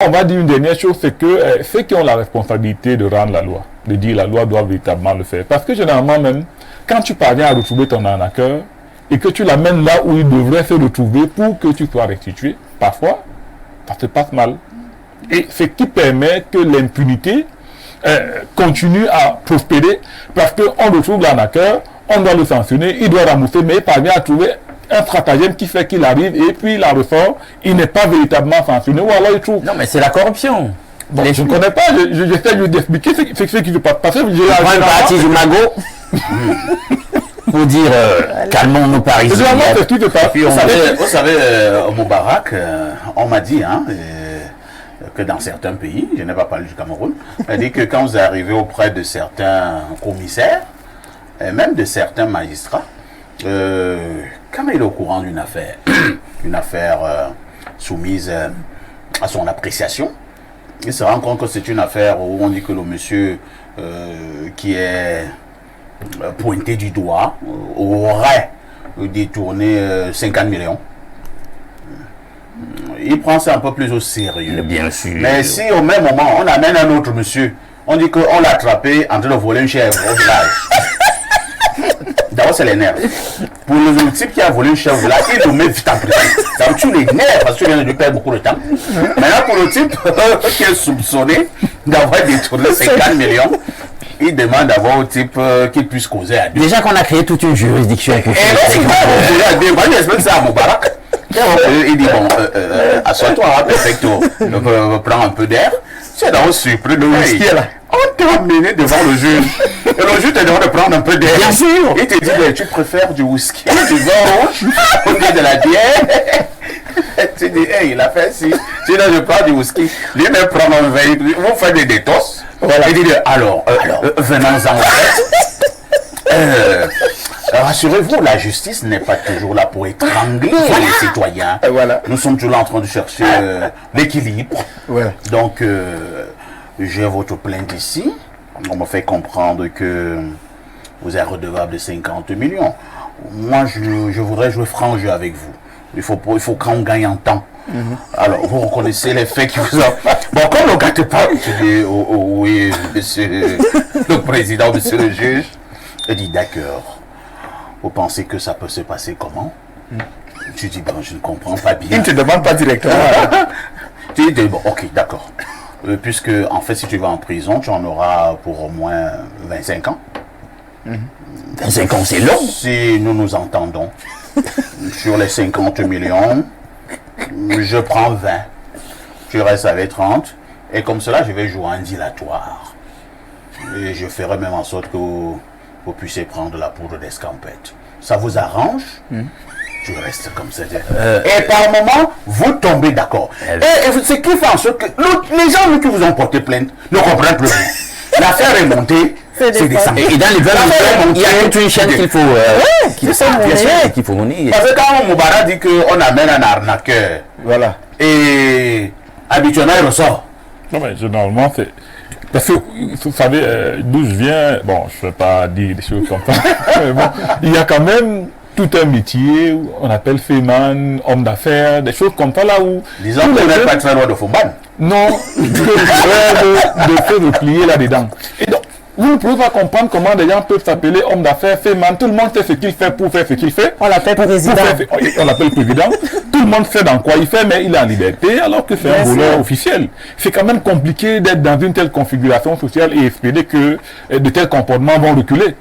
On va dire une dernière chose, c'est que ceux qui ont la responsabilité de rendre la loi, de dire la loi doit véritablement le faire. Parce que généralement même, quand tu parviens à retrouver ton arnaqueur et que tu l'amènes là où il devrait se retrouver pour que tu sois restitué, parfois, ça se passe mal. Et ce qui permet que l'impunité continue à prospérer parce qu'on retrouve l'arnaqueur, on doit le sanctionner, il doit rembourser, mais il parvient à trouver un stratagème qui fait qu'il arrive et puis il en ressort, il n'est pas véritablement sanctionné, ou alors il trouve... Non, mais c'est la corruption. Bon, je ne connais pas, j'essaie d'expliquer ce qui se passe. Parce que prends une partie du magot pour dire calmons nos Parisiens. Vous savez, au Moubarak, on m'a dit que dans certains pays, je n'ai pas parlé du Cameroun, on a dit que quand vous arrivez auprès de certains commissaires, et même de certains magistrats, quand il est au courant d'une affaire, soumise à son appréciation, il se rend compte que c'est une affaire où on dit que le monsieur qui est pointé du doigt aurait détourné 50 millions. Il prend ça un peu plus au sérieux. Bien sûr. Mais si au même moment, on amène un autre monsieur, on dit qu'on l'a attrapé en train de voler une chèvre au village. D'abord, c'est les nerfs. Pour le type qui a volé une chèvre là, il nous met vite en prison. Ça me tue les nerfs parce que tu viens de lui perdre beaucoup de temps. Maintenant, pour le type qui est soupçonné d'avoir détourné 50 millions, il demande d'avoir au type qu'il puisse causer à deux. Déjà qu'on a créé toute une juridiction pour ça. Et là, il explique ça à Moubarak. Il dit, bon, assois-toi, perfecto, prends un peu d'air. C'est d'abord surpris de whisky là. On t'a amené devant le juge. Et le juge te demande de prendre un peu d'air. Bien sûr. Il te dit, mais tu préfères du whisky, du vin rouge, ou bien de la bière. Tu dis, hey, il a fait ci. Tu dis, je prends du whisky. Lui-même prend un verre. Vous faites des détos. Voilà. Il dit, alors venons-en en fait. Rassurez-vous, la justice n'est pas toujours là pour étrangler les citoyens. Voilà. Nous sommes toujours là en train de chercher l'équilibre. Ouais. Donc, j'ai votre plainte ici. On me fait comprendre que vous êtes redevable de 50 millions. Moi, je voudrais jouer franc jeu avec vous. Il faut qu'on gagne en temps. Alors, vous reconnaissez les faits qui vous ont... Bon, comme ne gâtez pas, je dis, oui, monsieur le président, monsieur le juge, il dit, d'accord. Vous pensez que ça peut se passer comment? Tu dis, bon, je ne comprends pas bien. Il ne te demande pas directement. Tu dis, bon, ok, d'accord. Puisque, en fait, si tu vas en prison, tu en auras pour au moins 25 ans. 25 ans, c'est long. Si nous nous entendons sur les 50 millions, je prends 20. Tu restes avec 30. Et comme cela, je vais jouer un dilatoire. Et je ferai même en sorte que vous puissiez prendre la poudre d'escampette. Ça vous arrange? Tu restes comme ça. Et par moment, vous tombez d'accord. Et ce qui fait en sorte que les gens qui vous ont porté plainte ne comprennent plus. L'affaire est montée, c'est descendu. Et dans les 20 millions, il y a toute une chaîne qu'il faut qu'il faut monnaie. Parce que quand Moubarak dit qu'on amène un arnaqueur, Voilà. et habituellement il ressort. Non, mais généralement, c'est... Parce que, vous savez, d'où je viens, bon, je ne vais pas dire des choses comme ça, mais bon, il y a quand même tout un métier, où on appelle féman, homme d'affaires, des choses comme ça, là où... Disons qu'on n'est pas très loin de Fouban. Non, de se replier là-dedans. Et donc, vous ne pouvez pas comprendre comment des gens peuvent s'appeler homme d'affaires, féman, tout le monde sait ce qu'il fait pour faire ce qu'il fait. On l'appelle président. On l'appelle président. Tout le monde sait dans quoi il fait, mais il est en liberté, alors que c'est un voleur officiel. C'est quand même compliqué d'être dans une telle configuration sociale et espérer que de tels comportements vont reculer.